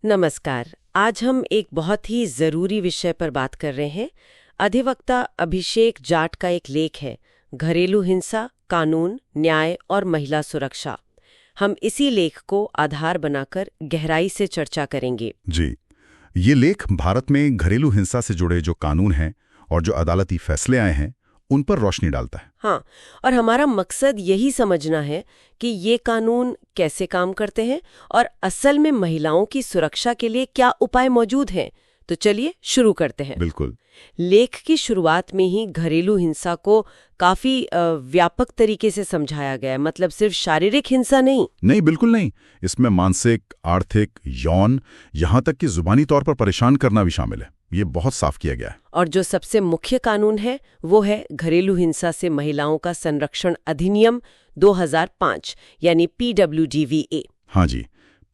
नमस्कार। आज हम एक बहुत ही जरूरी विषय पर बात कर रहे हैं। अधिवक्ता अभिषेक जाट का एक लेख है, घरेलू हिंसा, कानून, न्याय और महिला सुरक्षा। हम इसी लेख को आधार बनाकर गहराई से चर्चा करेंगे। जी, ये लेख भारत में घरेलू हिंसा से जुड़े जो कानून हैं और जो अदालती फैसले आए हैं उन पर रोशनी डालता है। हाँ, और हमारा मकसद यही समझना है कि ये कानून कैसे काम करते हैं और असल में महिलाओं की सुरक्षा के लिए क्या उपाय मौजूद हैं। तो चलिए शुरू करते हैं। बिल्कुल। लेख की शुरुआत में ही घरेलू हिंसा को काफी व्यापक तरीके से समझाया गया है, मतलब सिर्फ शारीरिक हिंसा नहीं। नहीं, बिल्कुल नहीं। इसमें मानसिक, आर्थिक, यौन, यहाँ तक कि जुबानी तौर पर परेशान करना भी शामिल है। ये बहुत साफ किया गया है। और जो सबसे मुख्य कानून है वो है घरेलू हिंसा से महिलाओं का संरक्षण अधिनियम 2005 यानी PWDVA। हाँ जी,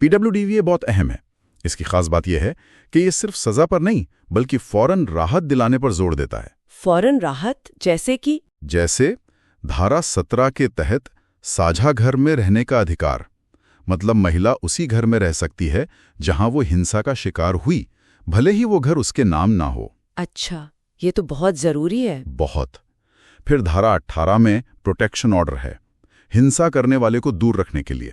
PWDVA बहुत अहम है। इसकी खास बात यह है कि ये सिर्फ सजा पर नहीं बल्कि फौरन राहत दिलाने पर जोर देता है। फौरन राहत जैसे धारा 17 के तहत साझा घर में रहने का अधिकार, मतलब महिला उसी घर में रह सकती है जहां वो हिंसा का शिकार हुई, भले ही वो घर उसके नाम ना हो। अच्छा, ये तो बहुत जरूरी है। बहुत। फिर धारा 18 में प्रोटेक्शन ऑर्डर है, हिंसा करने वाले को दूर रखने के लिए।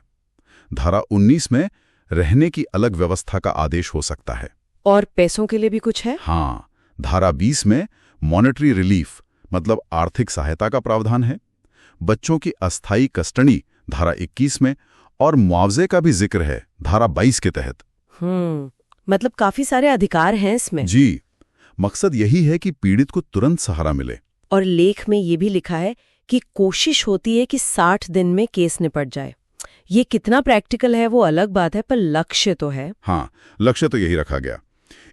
धारा 19 में रहने की अलग व्यवस्था का आदेश हो सकता है। और पैसों के लिए भी कुछ है? हाँ, धारा 20 में मॉनेटरी रिलीफ मतलब आर्थिक सहायता का प्रावधान है। बच्चों की अस्थायी कस्टडी धारा 21 में, और मुआवजे का भी जिक्र है धारा 22 के तहत। मतलब काफी सारे अधिकार हैं इसमें। जी, मकसद यही है कि पीड़ित को तुरंत सहारा मिले। और लेख में ये भी लिखा है कि कोशिश होती है कि 60 दिन में केस निपट जाए। ये कितना प्रैक्टिकल है वो अलग बात है, पर लक्ष्य तो है। हाँ, लक्ष्य तो यही रखा गया।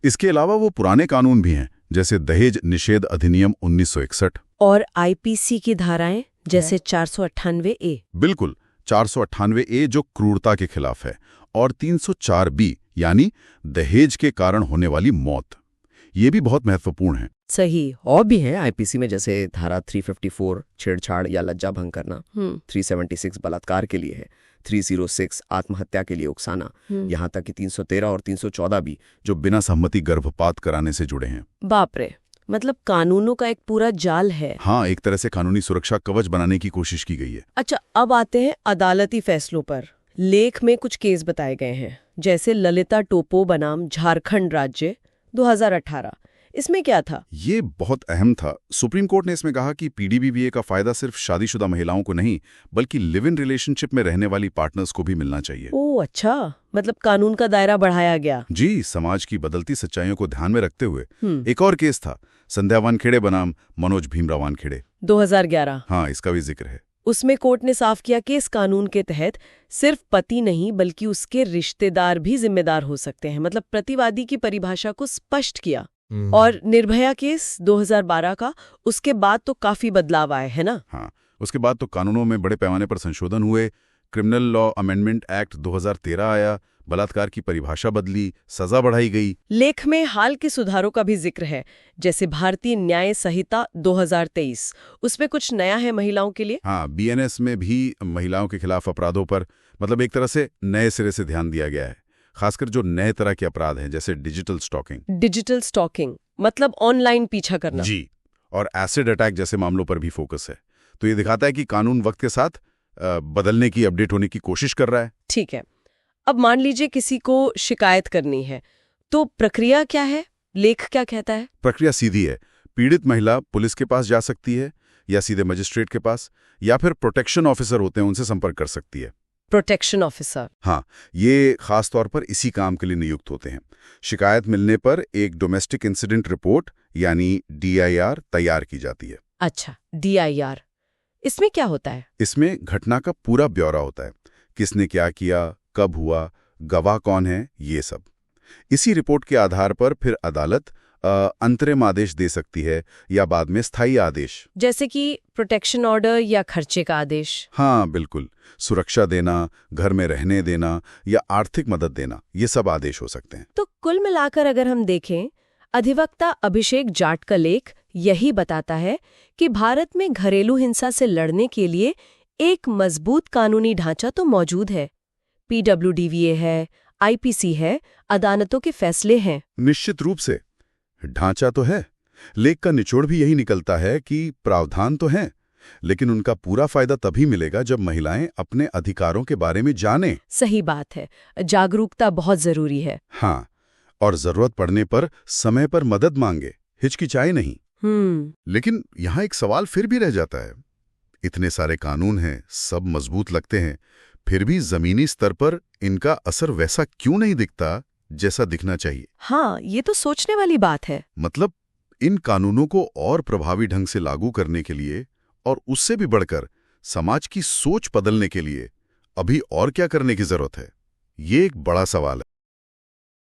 इसके अलावा वो पुराने कानून भी हैं, जैसे दहेज निषेध अधिनियम 1961 और IPC की धाराएं जैसे 498A। बिल्कुल, 498A जो क्रूरता के खिलाफ है, और 304B यानी दहेज के कारण होने वाली मौत। ये भी बहुत महत्वपूर्ण है। सही। और भी हैं आईपीसी में, जैसे धारा 354 छेड़छाड़ या लज्जा भंग करना, 376 बलात्कार के लिए है, 306 आत्महत्या के लिए उकसाना, यहाँ तक कि 313 और 314 भी जो बिना सहमति गर्भपात कराने से जुड़े हैं। बाप रे, मतलब कानूनों का एक पूरा जाल है। हाँ, एक तरह से कानूनी सुरक्षा कवच बनाने की कोशिश की गई है। अच्छा, अब आते हैं अदालती फैसलों पर। लेख में कुछ केस बताए गए हैं, जैसे ललिता टोपो बनाम झारखंड राज्य 2018। इसमें क्या था? ये बहुत अहम था। सुप्रीम कोर्ट ने इसमें कहा कि PWDVA का फायदा सिर्फ शादीशुदा महिलाओं को नहीं बल्कि लिव इन रिलेशनशिप में रहने वाली पार्टनर्स को भी मिलना चाहिए। ओह अच्छा, मतलब कानून का दायरा बढ़ाया गया। जी, समाज की बदलती सच्चाइयों को ध्यान में रखते हुए। एक और केस था संध्या वानखेड़े बनाम मनोज भीमराव वानखेड़े 2011। हाँ, इसका भी जिक्र है। उसमें कोर्ट ने साफ किया कि इस कानून के तहत सिर्फ पति नहीं बल्कि उसके रिश्तेदार भी जिम्मेदार हो सकते हैं, मतलब प्रतिवादी की परिभाषा को स्पष्ट किया। और निर्भया केस 2012 का, उसके बाद तो काफी बदलाव आए हैं ना? हाँ, उसके बाद तो कानूनों में बड़े पैमाने पर संशोधन हुए। क्रिमिनल लॉ अमेंडमेंट एक्ट 2013 आया, बलात्कार की परिभाषा बदली, सजा बढ़ाई गई। लेख में हाल के सुधारों का भी जिक्र है, जैसे भारतीय न्याय संहिता 2023। उसमें कुछ नया है महिलाओं के लिए। हाँ, BNS में भी महिलाओं के खिलाफ अपराधों पर मतलब एक तरह से नए सिरे से ध्यान दिया गया है, खासकर जो नए तरह के अपराध हैं जैसे डिजिटल स्टॉकिंग मतलब ऑनलाइन पीछा करना। जी, और एसिड अटैक जैसे मामलों पर भी फोकस है। तो ये दिखाता है कि कानून वक्त के साथ बदलने की, अपडेट होने की कोशिश कर रहा है। ठीक है, अब मान लीजिए किसी को शिकायत करनी है, तो प्रक्रिया क्या है? लेख क्या कहता है? प्रक्रिया सीधी है। पीड़ित महिला पुलिस के पास जा सकती है या सीधे मजिस्ट्रेट के पास, या फिर प्रोटेक्शन ऑफिसर होते हैं उनसे संपर्क कर सकती है। Protection officer? हाँ, ये खास तौर पर इसी काम के लिए नियुक्त होते हैं। शिकायत मिलने पर एक डोमेस्टिक इंसिडेंट रिपोर्ट यानी DIR तैयार की जाती है। अच्छा, DIR, इसमें क्या होता है? इसमें घटना का पूरा ब्यौरा होता है, किसने क्या किया, कब हुआ, गवाह कौन है, ये सब। इसी रिपोर्ट के आधार पर फिर अदालत अंतरिम आदेश दे सकती है या बाद में स्थायी आदेश, जैसे कि प्रोटेक्शन ऑर्डर या खर्चे का आदेश। हाँ बिल्कुल, सुरक्षा देना, घर में रहने देना या आर्थिक मदद देना, ये सब आदेश हो सकते हैं। तो कुल मिलाकर अगर हम देखें, अधिवक्ता अभिषेक जाट का लेख यही बताता है कि भारत में घरेलू हिंसा से लड़ने के लिए एक मजबूत कानूनी ढांचा तो मौजूद है। PWDVA है, आईपीसी है, अदालतों के फैसले हैं। निश्चित रूप से ढांचा तो है। लेख का निचोड़ भी यही निकलता है कि प्रावधान तो हैं, लेकिन उनका पूरा फायदा तभी मिलेगा जब महिलाएं अपने अधिकारों के बारे में जानें। सही बात है, जागरूकता बहुत जरूरी है। हाँ, और जरूरत पड़ने पर समय पर मदद मांगे, हिचकिचाए नहीं। लेकिन यहाँ एक सवाल फिर भी रह जाता है। इतने सारे कानून हैं, सब मजबूत लगते हैं, फिर भी जमीनी स्तर पर इनका असर वैसा क्यों नहीं दिखता जैसा दिखना चाहिए? हाँ, ये तो सोचने वाली बात है। मतलब इन कानूनों को और प्रभावी ढंग से लागू करने के लिए और उससे भी बढ़कर समाज की सोच बदलने के लिए अभी और क्या करने की जरूरत है? ये एक बड़ा सवाल है।